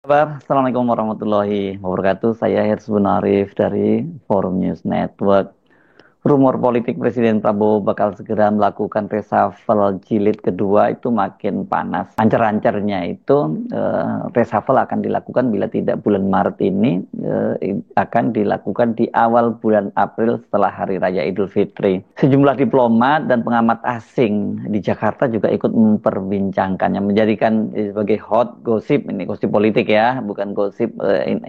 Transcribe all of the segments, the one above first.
Kabar? Assalamualaikum warahmatullahi wabarakatuh. Saya Hersbun Arif dari Forum News Network. Rumor politik Presiden Prabowo bakal segera melakukan reshuffle jilid kedua itu makin panas. Ancar-ancarnya itu reshuffle akan dilakukan bila tidak bulan Maret ini, akan dilakukan di awal bulan April setelah Hari Raya Idul Fitri. Sejumlah diplomat dan pengamat asing di Jakarta juga ikut memperbincangkannya, menjadikan sebagai hot gosip, ini gosip politik ya, bukan gosip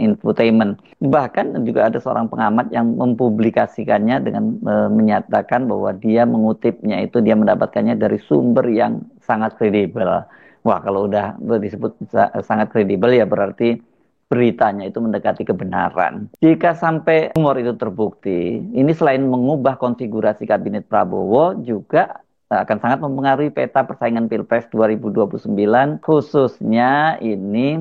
infotainment. Bahkan juga ada seorang pengamat yang mempublikasikannya dengan menyatakan bahwa dia mengutipnya itu dia mendapatkannya dari sumber yang sangat kredibel. Wah, kalau udah disebut sangat kredibel ya berarti beritanya itu mendekati kebenaran. Jika sampai rumor itu terbukti, ini selain mengubah konfigurasi kabinet Prabowo juga akan sangat mempengaruhi peta persaingan Pilpres 2029, khususnya ini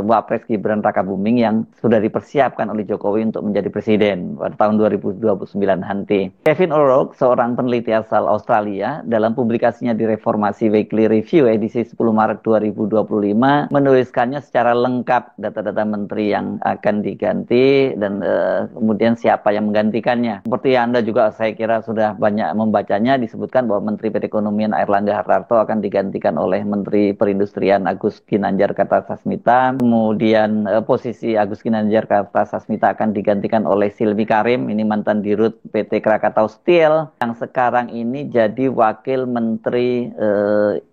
Wapres Gibran Rakabuming yang sudah dipersiapkan oleh Jokowi untuk menjadi presiden pada tahun 2029 nanti. Kevin O'Rourke, seorang peneliti asal Australia, dalam publikasinya di Reformasi Weekly Review edisi 10 Maret 2025, menuliskannya secara lengkap data-data menteri yang akan diganti dan kemudian siapa yang menggantikannya. Seperti Anda juga saya kira sudah banyak membacanya, disebutkan bahwa Menteri Perekonomian Airlangga Hartarto akan digantikan oleh Menteri Perindustrian Agus Ginanjar Kartasasmita. Kemudian posisi Agus Ginanjar Kartasasmita akan digantikan oleh Silvi Karim, ini mantan dirut PT Krakatau Steel, yang sekarang ini jadi Wakil Menteri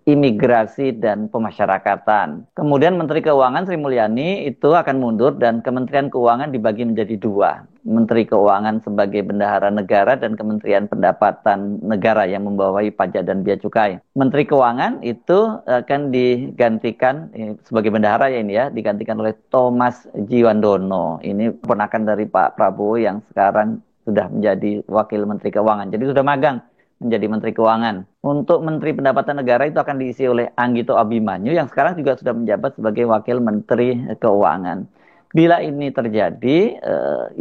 Imigrasi dan Pemasyarakatan. Kemudian Menteri Keuangan Sri Mulyani itu akan mundur dan Kementerian Keuangan dibagi menjadi dua. Menteri Keuangan sebagai bendahara negara dan Kementerian Pendapatan Negara yang membawahi pajak dan bea cukai. Menteri Keuangan itu akan digantikan sebagai bendahara ya ini ya, digantikan oleh Thomas Jiwandono. Ini ponakan dari Pak Prabowo yang sekarang sudah menjadi Wakil Menteri Keuangan. Jadi sudah magang menjadi Menteri Keuangan. Untuk Menteri Pendapatan Negara itu akan diisi oleh Anggito Abimanyu yang sekarang juga sudah menjabat sebagai Wakil Menteri Keuangan. Bila ini terjadi,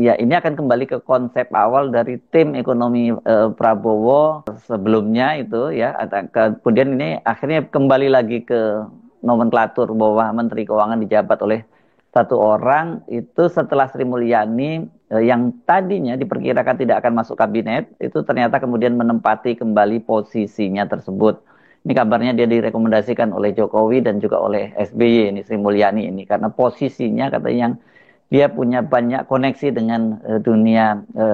ya ini akan kembali ke konsep awal dari tim ekonomi Prabowo sebelumnya itu ya. Kemudian ini akhirnya kembali lagi ke nomenklatur bahwa Menteri Keuangan dijabat oleh satu orang itu setelah Sri Mulyani yang tadinya diperkirakan tidak akan masuk kabinet, itu ternyata kemudian menempati kembali posisinya tersebut. Ini kabarnya dia direkomendasikan oleh Jokowi dan juga oleh SBY, ini Sri Mulyani ini, karena posisinya katanya yang dia punya banyak koneksi dengan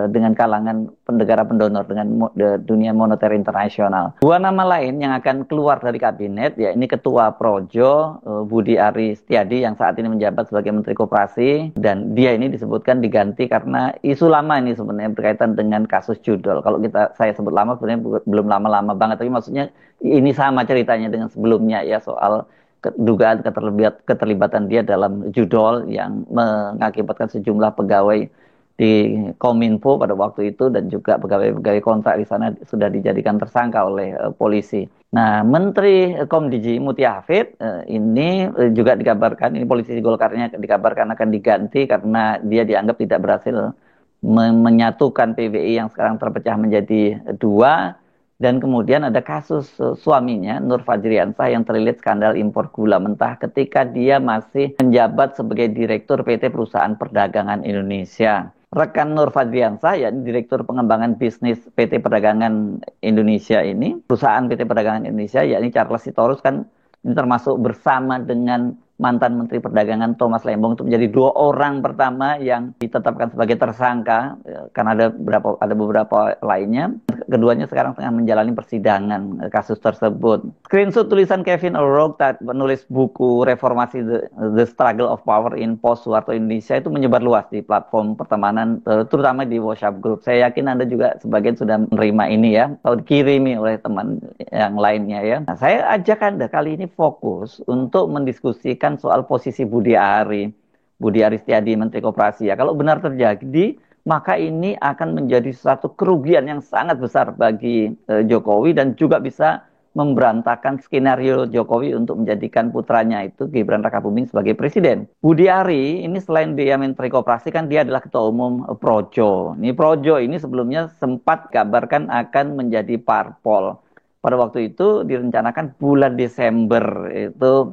dengan kalangan negara pendonor, dengan dunia moneter internasional. Dua nama lain yang akan keluar dari kabinet, ya ini Ketua Projo Budi Ari Setiadi yang saat ini menjabat sebagai Menteri Koperasi, dan dia ini disebutkan diganti karena isu lama ini sebenarnya berkaitan dengan kasus judol. Kalau saya sebut lama sebenarnya belum lama-lama banget, tapi maksudnya ini sama ceritanya dengan sebelumnya ya, soal dugaan keterlibatan dia dalam judol yang mengakibatkan sejumlah pegawai di Kominfo pada waktu itu dan juga pegawai-pegawai kontrak di sana sudah dijadikan tersangka oleh polisi. Nah, Menteri Komdiji Mutia Hafid ini juga dikabarkan, ini politisi Golkarnya dikabarkan akan diganti karena dia dianggap tidak berhasil menyatukan PBI yang sekarang terpecah menjadi dua. Dan kemudian ada kasus suaminya, Nur Fajriansah, yang terlilit skandal impor gula mentah ketika dia masih menjabat sebagai Direktur PT Perusahaan Perdagangan Indonesia. Rekan Nur Fajriansah, ya Direktur Pengembangan Bisnis PT Perdagangan Indonesia ini, perusahaan PT Perdagangan Indonesia, yakni Charles Sitorus kan ini termasuk bersama dengan mantan Menteri Perdagangan Thomas Lembong itu menjadi dua orang pertama yang ditetapkan sebagai tersangka karena ada beberapa lainnya. Keduanya sekarang tengah menjalani persidangan kasus tersebut. Screenshot tulisan Kevin O'Rourke penulis buku Reformasi The Struggle of Power in Post-Soeharto Indonesia itu menyebar luas di platform pertemanan, terutama di WhatsApp group. Saya yakin Anda juga sebagian sudah menerima ini ya, atau dikirimi oleh teman yang lainnya ya. Nah, saya ajak Anda kali ini fokus untuk mendiskusikan soal posisi Budi Ari Setiadi Menteri Koperasi ya. Kalau benar terjadi, maka ini akan menjadi satu kerugian yang sangat besar bagi Jokowi dan juga bisa memberantakan skenario Jokowi untuk menjadikan putranya itu Gibran Rakabuming sebagai presiden. Budi Ari ini selain dia Menteri Koperasi kan dia adalah Ketua Umum Projo. Ini Projo ini sebelumnya sempat kabarkan akan menjadi parpol. pada waktu itu direncanakan bulan Desember itu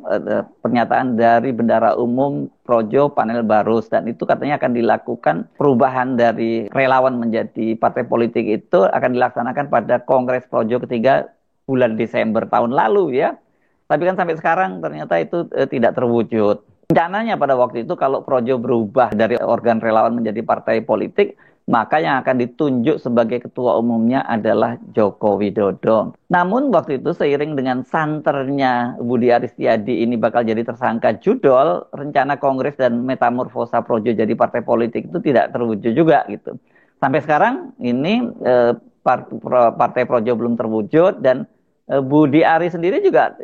pernyataan dari Bendahara Umum Projo Panel Barus, dan itu katanya akan dilakukan perubahan dari relawan menjadi partai politik itu akan dilaksanakan pada Kongres Projo ketiga bulan Desember tahun lalu ya. Tapi kan sampai sekarang ternyata itu tidak terwujud. Rencananya pada waktu itu kalau Projo berubah dari organ relawan menjadi partai politik, maka yang akan ditunjuk sebagai ketua umumnya adalah Joko Widodo. Namun waktu itu seiring dengan santernya Budi Aristiadi ini bakal jadi tersangka judol, rencana Kongres dan metamorfosa Projo jadi partai politik itu tidak terwujud juga gitu. Sampai sekarang ini partai Projo belum terwujud, dan Budi Ari sendiri juga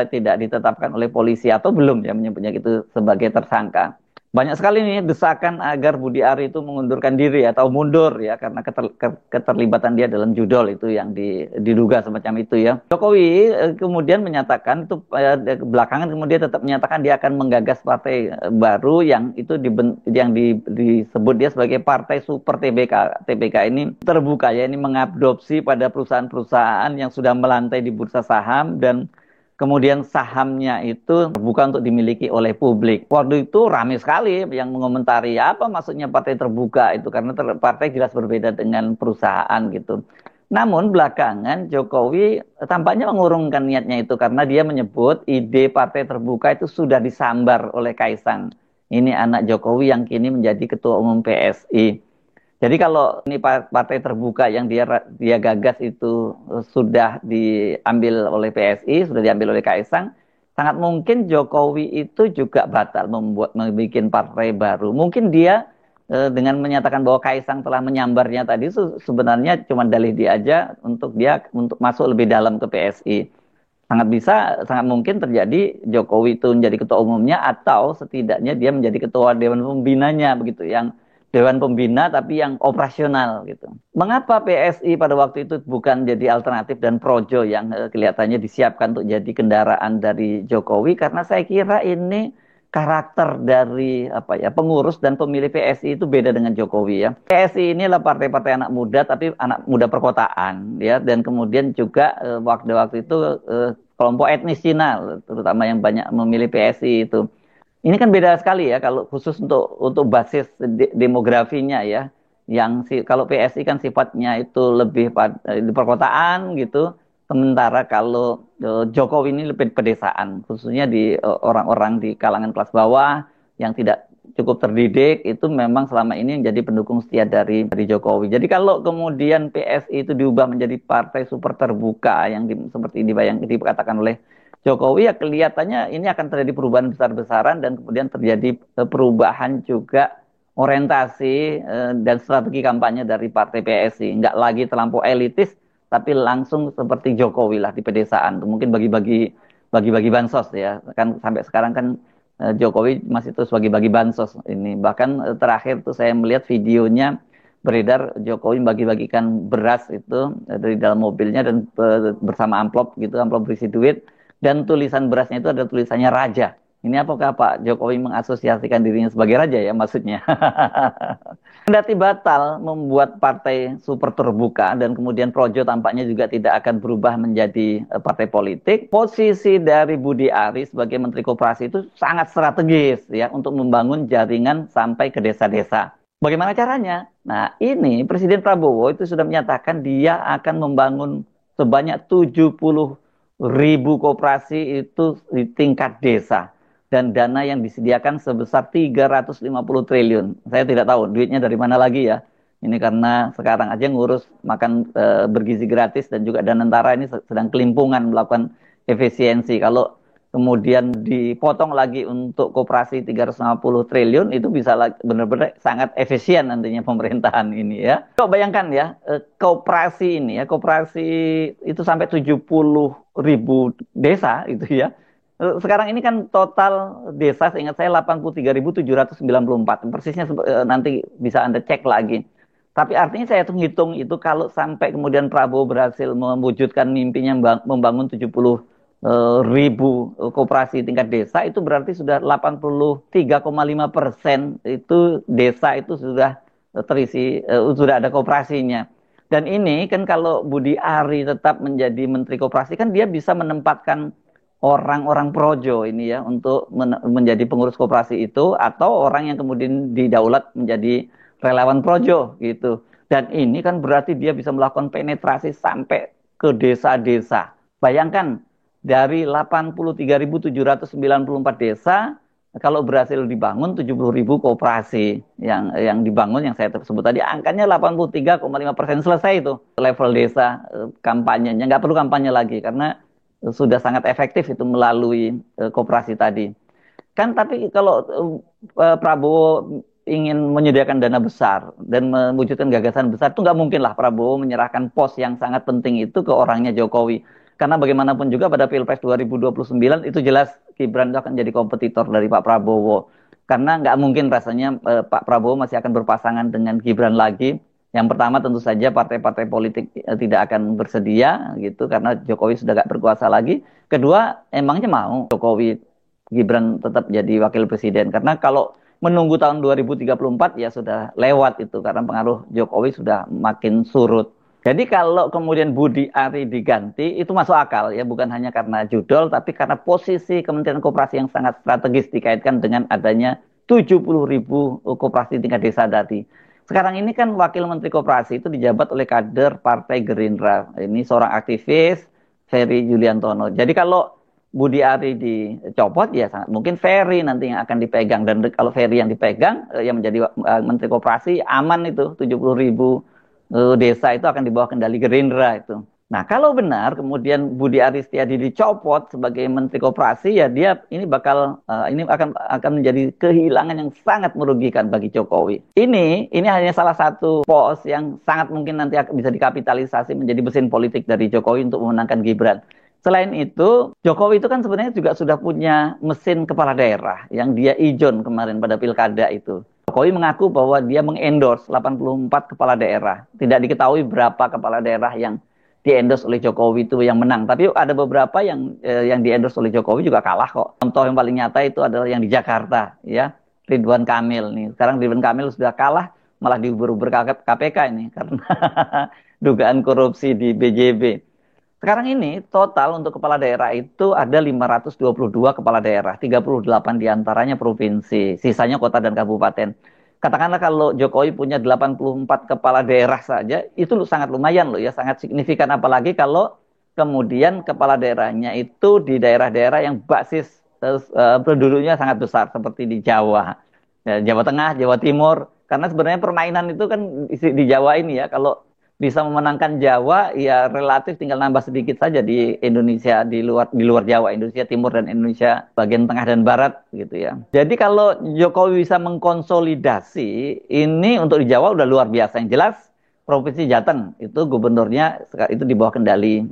tidak ditetapkan oleh polisi atau belum ya menyebutnya itu sebagai tersangka. Banyak sekali nih desakan agar Budi Ari itu mengundurkan diri atau mundur ya karena keterlibatan dia dalam judol itu yang diduga semacam itu ya. Jokowi kemudian menyatakan itu belakangan kemudian tetap menyatakan dia akan menggagas partai baru yang itu disebut dia sebagai partai super TBK. TBK ini terbuka ya, ini mengadopsi pada perusahaan-perusahaan yang sudah melantai di bursa saham dan kemudian sahamnya itu terbuka untuk dimiliki oleh publik. Waktu itu ramai sekali yang mengomentari apa maksudnya partai terbuka itu, karena partai jelas berbeda dengan perusahaan gitu. Namun belakangan Jokowi tampaknya mengurungkan niatnya itu karena dia menyebut ide partai terbuka itu sudah disambar oleh Kaisang. Ini anak Jokowi yang kini menjadi ketua umum PSI. Jadi kalau ini partai terbuka yang dia gagas itu sudah diambil oleh PSI, sudah diambil oleh Kaisang, sangat mungkin Jokowi itu juga batal membuat partai baru. Mungkin dia dengan menyatakan bahwa Kaisang telah menyambarnya tadi sebenarnya cuma dalih dia aja untuk masuk lebih dalam ke PSI. Sangat mungkin terjadi Jokowi itu menjadi ketua umumnya atau setidaknya dia menjadi ketua dewan pembinanya begitu, yang dewan pembina tapi yang operasional gitu. Mengapa PSI pada waktu itu bukan jadi alternatif dan Projo yang kelihatannya disiapkan untuk jadi kendaraan dari Jokowi? Karena saya kira ini karakter dari pengurus dan pemilih PSI itu beda dengan Jokowi ya. PSI ini adalah partai-partai anak muda tapi anak muda perkotaan ya, dan kemudian juga waktu itu kelompok etnis Cina terutama yang banyak memilih PSI itu. Ini kan beda sekali ya kalau khusus untuk basis demografinya ya. Kalau PSI kan sifatnya itu lebih di perkotaan gitu. Sementara kalau Jokowi ini lebih pedesaan, khususnya di orang-orang di kalangan kelas bawah yang tidak cukup terdidik, itu memang selama ini menjadi pendukung setia dari Jokowi. Jadi kalau kemudian PSI itu diubah menjadi partai super terbuka seperti dikatakan oleh Jokowi, ya kelihatannya ini akan terjadi perubahan besar-besaran dan kemudian terjadi perubahan juga orientasi dan strategi kampanye dari partai PSI. Nggak lagi terlampau elitis, tapi langsung seperti Jokowi lah di pedesaan. Mungkin bagi-bagi bansos ya. Kan sampai sekarang kan Jokowi masih terus bagi-bagi bansos ini. Bahkan terakhir tuh saya melihat videonya beredar Jokowi bagi-bagikan beras itu dari dalam mobilnya dan bersama amplop gitu, amplop berisi duit. Dan tulisan berasnya itu ada tulisannya Raja. Ini apakah Pak Jokowi mengasosiasikan dirinya sebagai raja ya maksudnya? Kendati batal membuat partai super terbuka dan kemudian Projo tampaknya juga tidak akan berubah menjadi partai politik. Posisi dari Budi Ari sebagai Menteri Koperasi itu sangat strategis ya untuk membangun jaringan sampai ke desa-desa. Bagaimana caranya? Nah, ini Presiden Prabowo itu sudah menyatakan dia akan membangun sebanyak 70.000 koperasi itu di tingkat desa. Dan dana yang disediakan sebesar 350 triliun. Saya tidak tahu duitnya dari mana lagi ya. Ini karena sekarang aja ngurus makan bergizi gratis dan juga Danantara ini sedang kelimpungan melakukan efisiensi. Kalau kemudian dipotong lagi untuk koperasi 350 triliun, itu bisa benar-benar sangat efisien nantinya pemerintahan ini ya. Coba bayangkan ya, koperasi ini ya, koperasi itu sampai 70.000 desa itu ya. Sekarang ini kan total desa seingat saya 83.794. Persisnya nanti bisa Anda cek lagi. Tapi artinya saya hitung itu kalau sampai kemudian Prabowo berhasil mewujudkan mimpinya membangun 70.000 koperasi tingkat desa, itu berarti sudah 83,5% itu desa itu sudah terisi, sudah ada koperasinya. Dan ini kan kalau Budi Ari tetap menjadi Menteri Koperasi kan dia bisa menempatkan orang-orang projo ini ya untuk menjadi pengurus koperasi itu atau orang yang kemudian didaulat menjadi relawan projo gitu. Dan ini kan berarti dia bisa melakukan penetrasi sampai ke desa-desa. Bayangkan dari 83.794 desa kalau berhasil dibangun 70.000 koperasi yang dibangun yang saya sebut tadi angkanya 83,5% selesai itu level desa kampanyenya nggak perlu kampanye lagi karena sudah sangat efektif itu melalui koperasi tadi. Kan tapi kalau Prabowo ingin menyediakan dana besar dan mewujudkan gagasan besar, itu nggak mungkin lah Prabowo menyerahkan pos yang sangat penting itu ke orangnya Jokowi. Karena bagaimanapun juga pada Pilpres 2029 itu jelas Gibran itu akan jadi kompetitor dari Pak Prabowo. Karena nggak mungkin rasanya Pak Prabowo masih akan berpasangan dengan Gibran lagi. Yang pertama tentu saja partai-partai politik tidak akan bersedia gitu karena Jokowi sudah nggak berkuasa lagi. Kedua, emangnya mau Jokowi Gibran tetap jadi wakil presiden karena kalau menunggu tahun 2034 ya sudah lewat itu karena pengaruh Jokowi sudah makin surut. Jadi kalau kemudian Budi Ari diganti itu masuk akal ya bukan hanya karena judul tapi karena posisi Kementerian Koperasi yang sangat strategis dikaitkan dengan adanya 70.000 koperasi tingkat desa tadi. Sekarang ini kan Wakil Menteri Koperasi itu dijabat oleh kader Partai Gerindra. Ini seorang aktivis, Ferry Yuliantono. Jadi kalau Budi Ari dicopot ya sangat mungkin Ferry nanti yang akan dipegang dan kalau Ferry yang dipegang yang menjadi Menteri Koperasi aman itu 70.000 desa itu akan dibawa kendali Gerindra itu. Nah kalau benar kemudian Budi Ari Setiadi dicopot sebagai Menteri Koperasi ya dia ini bakal ini akan menjadi kehilangan yang sangat merugikan bagi Jokowi. Ini hanya salah satu pos yang sangat mungkin nanti bisa dikapitalisasi menjadi mesin politik dari Jokowi untuk memenangkan Gibran. Selain itu, Jokowi itu kan sebenarnya juga sudah punya mesin kepala daerah yang dia ijon kemarin pada pilkada itu. Jokowi mengaku bahwa dia mengendorse 84 kepala daerah. Tidak diketahui berapa kepala daerah yang diendorse oleh Jokowi itu yang menang. Tapi ada beberapa yang diendorse oleh Jokowi juga kalah kok. Contoh yang paling nyata itu adalah yang di Jakarta, ya Ridwan Kamil nih. Sekarang Ridwan Kamil sudah kalah, malah diuber-uber KPK ini karena dugaan korupsi di BJB. Sekarang ini total untuk kepala daerah itu ada 522 kepala daerah, 38 diantaranya provinsi, sisanya kota dan kabupaten. Katakanlah kalau Jokowi punya 84 kepala daerah saja, itu sangat lumayan loh ya, sangat signifikan. Apalagi kalau kemudian kepala daerahnya itu di daerah-daerah yang basis penduduknya sangat besar, seperti di Jawa, ya, Jawa Tengah, Jawa Timur. Karena sebenarnya permainan itu kan di Jawa ini ya, kalau bisa memenangkan Jawa ya relatif tinggal nambah sedikit saja di Indonesia di luar Jawa, Indonesia Timur dan Indonesia bagian tengah dan barat gitu ya. Jadi kalau Jokowi bisa mengkonsolidasi ini untuk di Jawa udah luar biasa. Yang jelas Provinsi Jateng itu gubernurnya itu di bawah kendali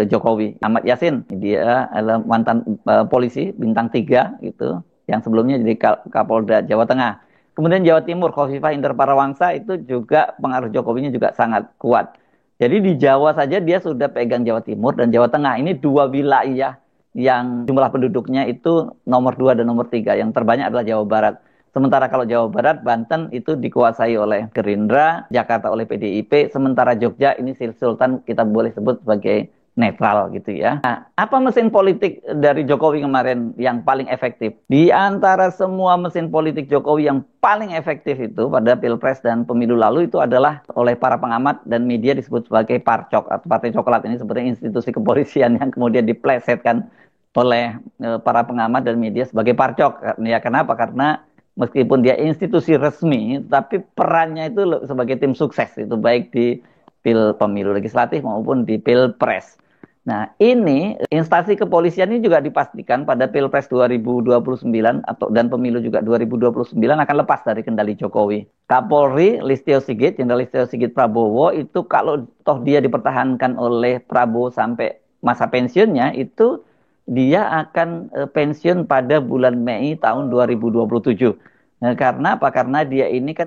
Jokowi. Ahmad Yasin dia adalah mantan polisi bintang 3 gitu yang sebelumnya jadi Kapolda Jawa Tengah. Kemudian Jawa Timur, Khofifah Indar Parawansa itu juga pengaruh Jokowinya juga sangat kuat. Jadi di Jawa saja dia sudah pegang Jawa Timur dan Jawa Tengah. Ini dua wilayah yang jumlah penduduknya itu nomor 2 dan nomor 3. Yang terbanyak adalah Jawa Barat. Sementara kalau Jawa Barat, Banten itu dikuasai oleh Gerindra, Jakarta oleh PDIP. Sementara Jogja ini Sultan kita boleh sebut sebagai netral gitu ya. Nah, apa mesin politik dari Jokowi kemarin yang paling efektif? Di antara semua mesin politik Jokowi yang paling efektif itu pada Pilpres dan pemilu lalu itu adalah oleh para pengamat dan media disebut sebagai Parcok atau Partai Coklat. Ini sebenarnya institusi kepolisian yang kemudian diplesetkan oleh para pengamat dan media sebagai Parcok. Ya kenapa? Karena meskipun dia institusi resmi, tapi perannya itu sebagai tim sukses itu baik di pemilu legislatif maupun di Pilpres. Nah, ini instansi kepolisian ini juga dipastikan pada Pilpres 2029 dan pemilu juga 2029 akan lepas dari kendali Jokowi. Kapolri Listio Sigit, Jenderal Listio Sigit Prabowo itu kalau toh dia dipertahankan oleh Prabowo sampai masa pensiunnya itu dia akan pensiun pada bulan Mei tahun 2027. Nah, karena apa? Karena dia ini kan